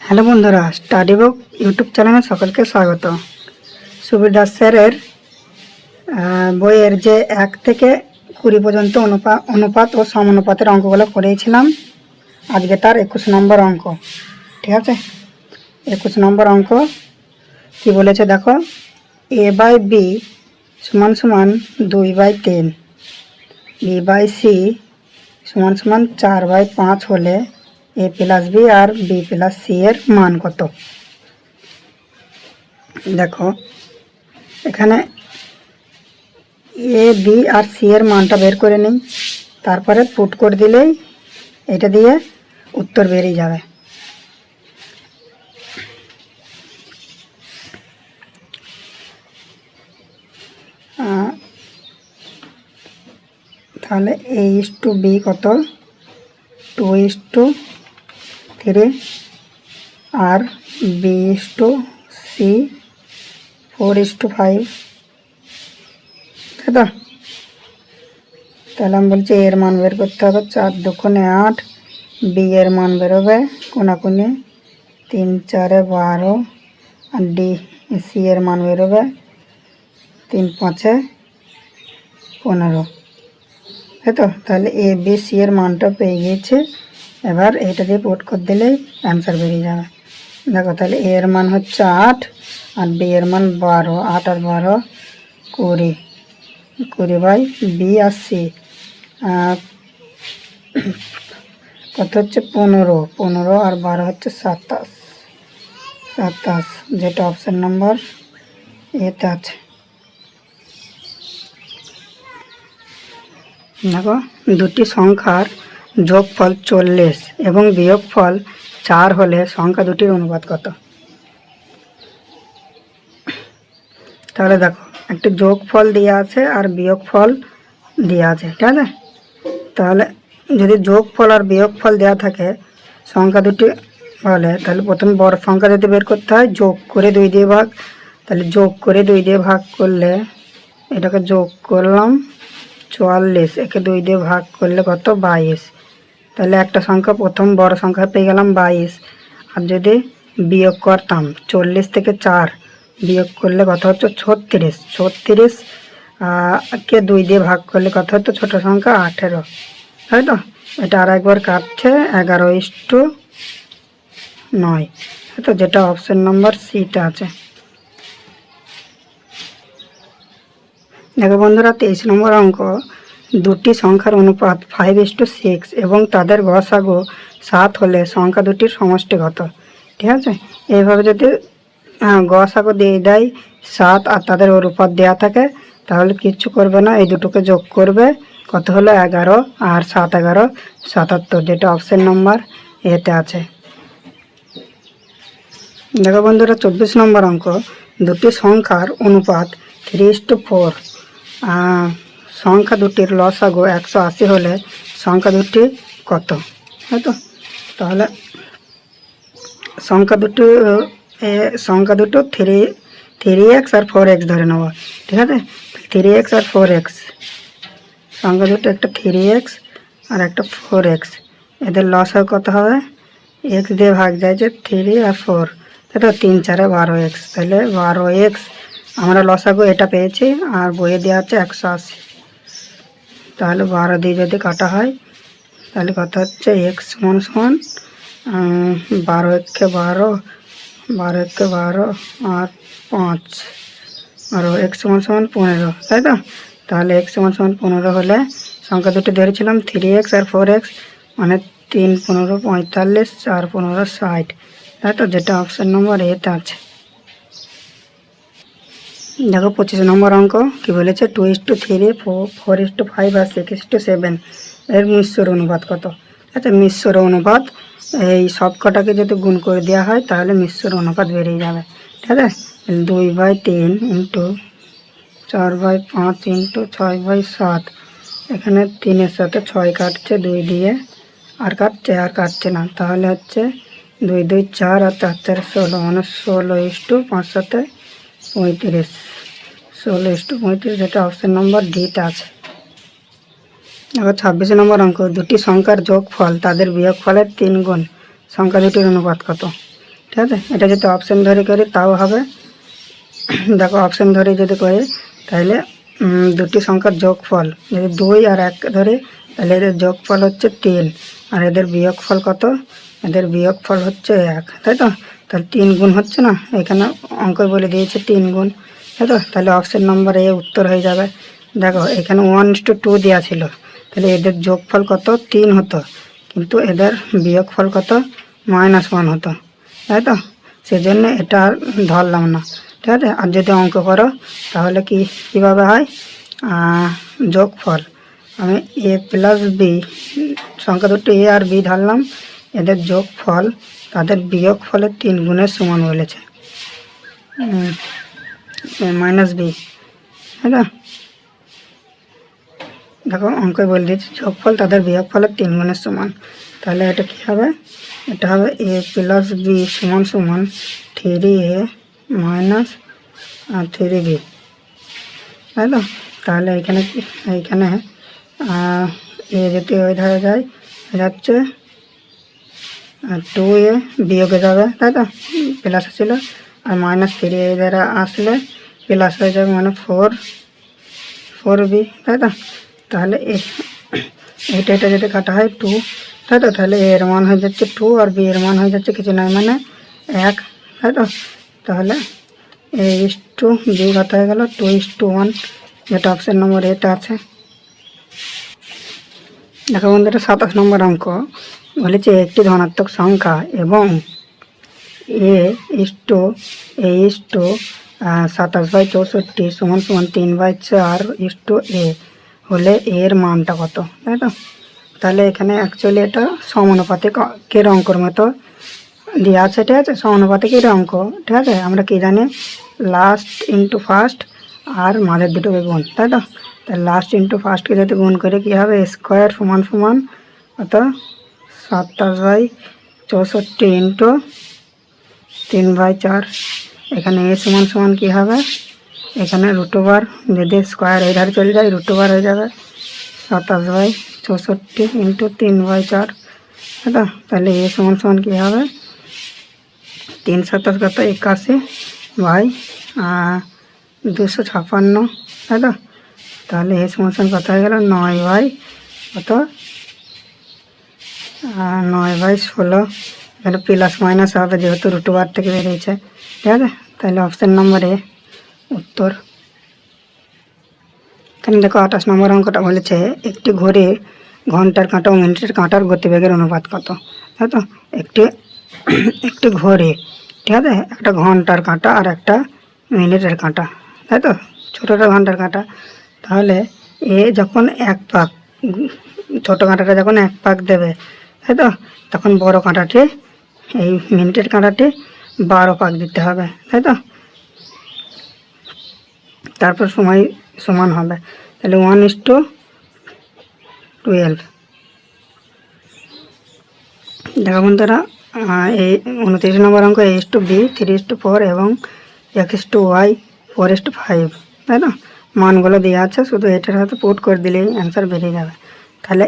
Hello বন্ধুরা, study বুক YouTube চ্যানেলে সকলকে স্বাগত। সুবীর দাস স্যারের বইয়ের যে 1 থেকে 20 পর্যন্ত অনুপাত ও সমানুপাতের অঙ্কগুলো করেছিলাম। আজকে তার 21 নম্বর অঙ্ক। ঠিক আছে, 21 নম্বর অঙ্ক কি বলেছে দেখো। a/b = 2/3, b/c = 4/5 হলে a + b R b + c এর মান কত? দেখো এখানে a b আর c এর মানটা বের করে নিই, তারপরে পুট করে দিলেই এটা দিয়ে উত্তর বেরিয়ে যাবে। তাহলে a/b কত? 2:3 আর b/c 4:5, তাই তো? তাহলে আমি বলছি এর মান বের করতে হবে। 4 দুগুণে 8, বি এর মান বেরোবে কোনাকুনি 3 4 12, আর ডি সি এর মান বেরোবে 3 5 15, তাই তো? তাহলে এ বি সি এর মানটা পেয়ে গিয়েছে। এবার এটা দিয়ে পুট করে দিলেই অ্যান্সার বেরিয়ে যাবে। দেখো তাহলে এ এর মান হচ্ছে 8 আর বি এর মান 12, 8 আর 12 20, 20 বাই বি আর সি কত হচ্ছে 15, 15 আর 12 হচ্ছে 27, যেটা অপশন নম্বর এতে আছে। দেখো দুটি সংখ্যার যোগফল 40 এবং বিয়োগফল 4 হলে সংখ্যা দুটির অনুপাত কত? তাহলে দেখো একটা যোগফল দেওয়া আছে আর বিয়োগফল দেওয়া আছে, ঠিক আছে? তাহলে যদি যোগফল আর বিয়োগফল দেওয়া থাকে সংখ্যা দুটি হলে, তাহলে প্রথমে বড় সংখ্যা যদি বের করতে হয় যোগ করে 2 দিয়ে ভাগ। তাহলে যোগ করে 2 দিয়ে ভাগ করলে, এটাকে যোগ করলাম 44, একে 2 দিয়ে ভাগ করলে কত? 22। তাহলে একটা সংখ্যা প্রথম বড় সংখ্যা পেয়ে গেলাম 22। আর যদি বিয়োগ করতাম 40 থেকে 4 বিয়োগ করলে কত হচ্ছে? 36। 36 কে 2 দিয়ে ভাগ করলে কত হতো? ছোট সংখ্যা 18, তাই তো? এটা আর একবার কাটছে 11:9, তাই তো? যেটা অপশন নম্বর সিটা আছে। দেখো বন্ধুরা 23 নম্বর অঙ্ক। দুটি সংখ্যার অনুপাত 5:6 এবং তাদের গসাগু 7 হলে সংখ্যা দুটির সমষ্টি কত? ঠিক আছে, এইভাবে যদি গসাগু দিয়ে দেয় 7 আর তাদের অনুপাত দেওয়া থাকে, তাহলে কিচ্ছু করবে না, এই দুটোকে যোগ করবে, কত হলো? 11 আর 7 11 77, যেটা অপশন নম্বর এতে আছে। দেখো বন্ধুরা 24 নম্বর অঙ্ক। দুটি সংখ্যার অনুপাত 3:4, সংখ্যা দুটির লসাগু 180 হলে সংখ্যা দুটি কত? তাই তো? তাহলে সংখ্যা দুটো 3x আর 4x ধরে নেব, ঠিক আছে? 3x আর 4x সংখ্যা দুটো, একটা 3x আর একটা 4x, এদের লসাগু কত হবে? x দিয়ে ভাগ যায় যে 3 আর 4, তাই তো? 3 4 12x, তাহলে 12x আমরা লসাগু এটা পেয়েছি, আর বইয়ে দেওয়া আছে 180। তাহলে 12 দিয়ে যদি কাটা হয় তাহলে কত হচ্ছে? x = 12 একে 12, 12 একে 12 আর 5, আর x = 15, তাই তো? তাহলে x = 15 হলে সংখ্যা দুটো ধরেছিলাম 3x আর 4x, মানে 3 15 45, 4 15 60, তাই তো? যেটা অপশন নম্বর এতে আছে। দেখো 25 নম্বর অঙ্ক কি বলেছে। 2:3, 4:5 আর 6:7 এর মিশ্র অনুপাত কত? আচ্ছা, মিশ্র অনুপাত এই সব কটাকে যদি গুণ করে দেওয়া হয় তাহলে মিশ্র অনুপাত বেরিয়ে যাবে, ঠিক আছে? 2/3 ইন্টু 4/5 ইন্টু 6/7, এখানে 3-এর সাথে 6 কাটছে 2 দিয়ে, আর কাটছে না, তাহলে হচ্ছে 2 2 4 আর 4 4 16, মানে 16:5 35, 16:35, যেটা অপশন নম্বর ডিটা আছে। এবার 26 নম্বর অঙ্ক। দুটি সংখ্যার যোগফল তাদের বিয়োগফলের 3 গুণ, সংখ্যা দুটির অনুপাত কত? ঠিক আছে। এটা যদি অপশন ধরে করি তাও হবে। দেখো অপশন ধরে যদি করি তাহলে দুটি সংখ্যার যোগফল যদি 2 আর 1 ধরে তাহলে এদের যোগফল হচ্ছে 3, আর এদের বিয়োগফল কত? এদের বিয়োগফল হচ্ছে 1, তাই তো? তাহলে 3 গুণ হচ্ছে না, এখানে অঙ্ক বলে দিয়েছে 3 গুণ, তাই তো? তাহলে অপশন নম্বর এ উত্তর হয়ে যাবে। দেখো এখানে 1:2 দেওয়া ছিল, তাহলে এদের যোগফল কত? 3 হতো, কিন্তু এদের বিয়োগফল কত? -1 হতো, তাই তো? সেজন্য এটা আর ধরলাম না, ঠিক আছে। আর যদি অঙ্ক করো তাহলে কীভাবে হয়? যোগফল আমি a প্লাস বি সংখ্যা দুটো a আর b ধরলাম, এদের যোগফল তাদের বিয়োগফলের 3 গুণের সমান বলেছে, -b, তাই না? দেখো অঙ্ক বলে দিয়েছি যোগফল তাদের বিয়োগফলের 3 গুণের সমান, তাহলে এটা কী হবে? এটা হবে a প্লাস বি সমান সমান 3a মাইনাস 3b, তাই তো? তাহলে এইখানে এ যদি ওই ধারে যায় যাচ্ছে 2a বিয়োগে যাবে, তাই তো? প্লাস ছিল, আর -3 এই ধারে আসলে প্লাস হয়ে যাবে, মানে 4b, তাই তো? তাহলে এটা যদি কাটা হয় 2, তাই তো? তাহলে এর মান হয়ে যাচ্ছে 2 আর বি এর মান হয়ে যাচ্ছে কিছু নয় মানে 1, তাই তো? তাহলে a:2 কত হয়ে গেল? 2:1, যেটা অপশন নম্বর এটা আছে। দেখো বন্ধুরা 27 নম্বর অঙ্ক বলেছে একটি ধনাত্মক সংখ্যা এবং a:27/64 সমান 3/4 হলে এর মানটা কত, তাই তো? তাহলে এখানে অ্যাকচুয়ালি এটা সমানুপাতিকের অঙ্কর মতো দেওয়া আছে, ঠিক আছে? সমানুপাতিকের অঙ্ক, ঠিক আছে? আমরা কি জানি লাস্ট ইন্টু ফার্স্ট আর মাঝের দুটোকে গুণ, তাই তো? তাহলে লাস্ট ইন্টু ফার্স্টকে যদি গুণ করে কী হবে? স্কোয়ার সমান সমান কত? 27/64 ইন্টু 3/4। এখানে এ সমান সমান কী হবে? এখানে √, যদি স্কোয়ার এই ধারে চলে যায় √, হয়ে যাবে 27/64 ইন্টু 3/4, তাই তো? তাহলে এ সমান সমান কী হবে? 3 × 7 কত? 81/256, তাই তো? তাহলে এ সমান সমান কত হয়ে গেল? 9/16। এখানে প্লাস মাইনাস হবে যেহেতু √, থেকে বেরিয়েছে, ঠিক আছে? তাহলে অপশান নম্বর এ উত্তর। এখানে দেখো 28 নম্বর অঙ্কটা বলেছে একটি ঘড়ি ঘন্টার কাঁটা ও মিনিটের কাঁটার গতিবেগের অনুপাত কত, তাই তো? একটি ঘড়ি, ঠিক আছে? একটা ঘন্টার কাঁটা আর একটা মিনিটের কাঁটা, তাই তো? ছোটোটা ঘন্টার কাঁটা, তাহলে এ যখন 1 পাক, ছোটো কাঁটাটা যখন 1 পাক দেবে, তাই তো? তখন বড় কাঁটাটি, এই মিনিটের কাঁটাটি 12 পাক দিতে হবে, তাই তো? তারপর সময় সমান হবে, তাহলে 1:12। দেখো বন্ধুরা এই 29 নম্বর অঙ্ক a:b 3:4 এবং x:y 4:5, তাই তো? মানগুলো দেওয়া আছে, শুধু এটার সাথে পুট করে দিলেই অ্যান্সার বেরিয়ে যাবে। তাহলে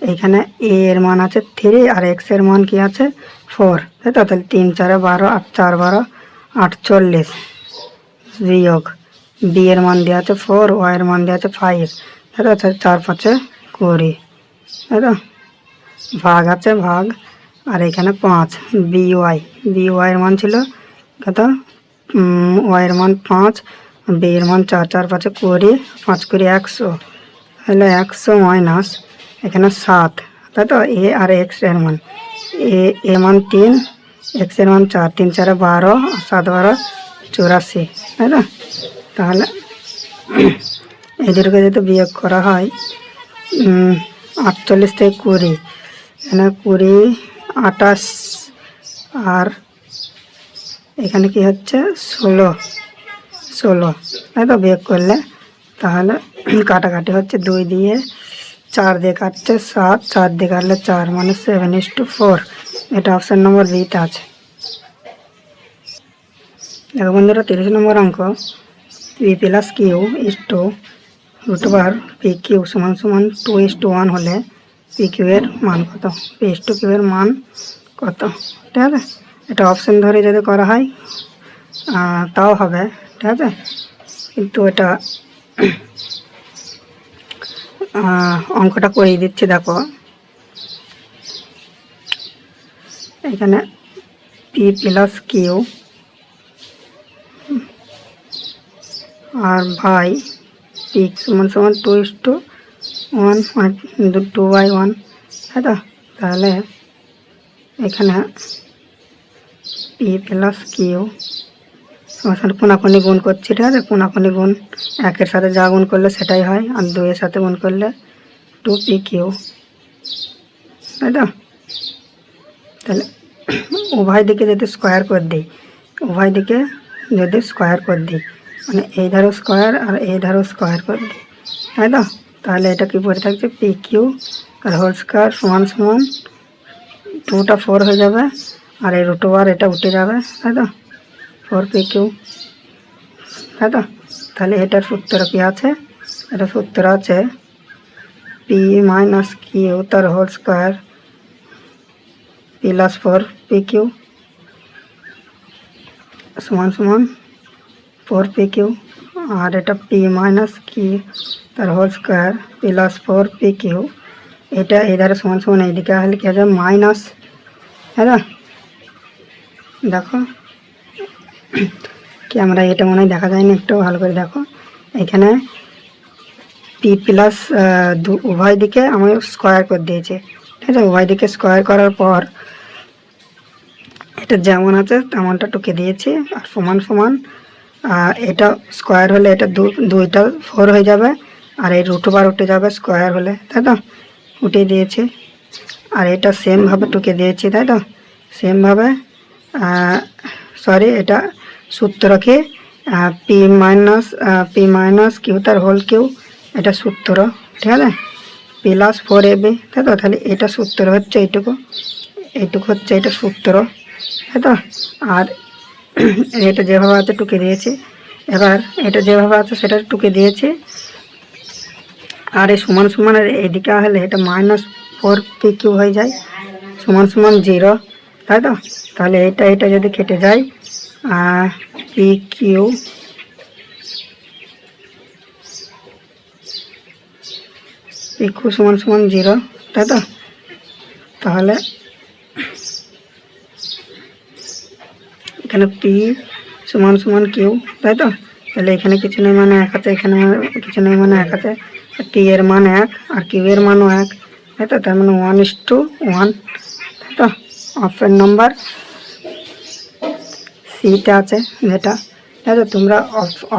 এইখানে a এর মান আছে 3 আর x এর মান কি আছে 4, তাই তো? তাহলে 3 × 4 = 12, 8 × 4 = 12, 48 বিয়োগ b এর মান দেওয়া আছে 4, y এর মান দেওয়া আছে 5, তাই তো? 4 × 5 = 20, তাই তো? ভাগ আছে ভাগ, আর এখানে 5 by এর মান ছিল কত? y এর মান 5, b এর মান 4, 4 × 5 = 20, 5 × 100, তাহলে 100 মাইনাস এখানে 7, তাই তো? a আর x এর মান, a মান 3, x এর মান 4, 3 × 4 = 12, 7 × 12 = 84, তাই তো? তাহলে এদেরকে যদি বিয়োগ করা হয় 48 থেকে 20, এখানে 20, 28 আর এখানে কি হচ্ছে 16, তাই তো? বিয়োগ করলে তাহলে কাটাকাটি হচ্ছে 2 দিয়ে 4 দিয়ে কাটছে 7, 4 দিয়ে কাটলে 4, মানে 7:4। এটা অপশান নম্বর বিতে আছে। দেখো বন্ধুরা 30 নম্বর অঙ্ক p + q √p q সমান 2:1 হলে p q এর মান কত? p/q এর মান কত, ঠিক আছে? এটা অপশন ধরে যদি করা হয় তাও হবে, ঠিক আছে। কিন্তু এটা অঙ্কটা করিয়ে দিচ্ছি, দেখো এখানে পি প্লাস কিউ আর বাই পি সমান সমান 2:1 মানে 2/1, তাই তো। তাহলে এখানে পি প্লাস কিউ কোনাকুনি গুণ করছি, ঠিক আছে। কোনাকুনি গুণ, একের সাথে যা গুণ করলে সেটাই হয়, আর 2-এর সাথে গুণ করলে 2pq, তাই তো। তাহলে উভয় দিকে যদি স্কোয়ার করে দিই, উভয় দিকে যদি স্কোয়ার করে দিই মানে এই ধারও স্কোয়ার আর এই ধারও স্কোয়ার করে দিই, তাই তো। তাহলে এটা কি পড়ে থাকছে, P Q R whole square সমান সমান 2টা 4 হয়ে যাবে, আর এই রুট ওভার এটা উঠে যাবে, তাই তো, 4pq, তাই তো। তাহলে এটার সূত্র কি আছে, এটা সূত্র আছে পি মাইনাস কিউ তার হোল স্কোয়ার প্লাস 4pq সমান সমান 4pq, আর এটা পি মাইনাস কিউ তার হোল স্কোয়ার প্লাস 4pq, এটা এধারে সমান সমান এইদিকে হলে কি হবে মাইনাস, হ্যাঁ দেখো ক্যামেরা এটা মনে হয় দেখা যায়নি, একটু ভালো করে দেখো। এখানে পি প্লাস উভয় দিকে আমি স্কোয়ার করে দিয়েছি, ঠিক আছে। উভয় দিকে স্কোয়ার করার পর এটা যেমন আছে তেমনটা টুকে দিয়েছি, আর সমান সমান এটা স্কোয়ার হলে এটা 2টা 4 হয়ে যাবে, আর এই রুট ওভার উঠে যাবে স্কোয়ার হলে, তাই তো, উঠিয়ে দিয়েছি। আর এটা সেমভাবে টুকে দিয়েছি, তাই তো, সেমভাবে সরি এটা সূত্র কি পি মাইনাস কিউ তার হোল কিউ, এটা সূত্র, ঠিক আছে, প্লাস 4ab, তাই তো। তাহলে এটা সূত্র হচ্ছে এইটুকু হচ্ছে এটা সূত্র, তাই তো। আর এটা যেভাবে আছে টুকে দিয়েছি, এবার এটা যেভাবে আছে সেটা টুকে দিয়েছি, আর এই সমান সমানের এদিকে হলে এটা -4pq হয়ে যায়, সমান সমান 0, তাই তো। তাহলে এটা যদি কেটে যায় pq সমান সমান 0, তাই তো। তাহলে এখানে পি সমান সমান কিউ, তাই তো। তাহলে এখানে কিছু নেই মানে 1 আছে, এখানে কিছু নেই মানে 1 আছে, পি এর মান 1 আর কিউ এর মানও 1, তাই তো। তার মানে 1:1, তাই তো। অপশন নাম্বার সিতে আছে যেটা, তাই তো। তোমরা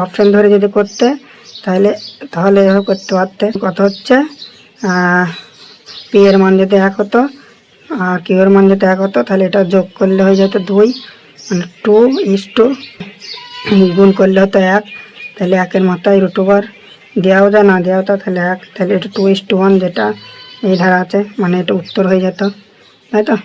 অপশন ধরে যদি করতে তাহলে এভাবে করতে পারতে। কত হচ্ছে পি এর মান যদি 1 হতো আর কিউ এর মান যদি 1 হতো, তাহলে এটা যোগ করলে হয়ে যেত 2, মানে 2:, গুণ করলে হতো 1, তাহলে 1-এর মাথায় রুট ওভার দেওয়াও যায়, না দেওয়া হতো তাহলে 1, তাহলে এটা 2:1 যেটা এই ধারা আছে, মানে এটা উত্তর হয়ে যেত, তাই তো।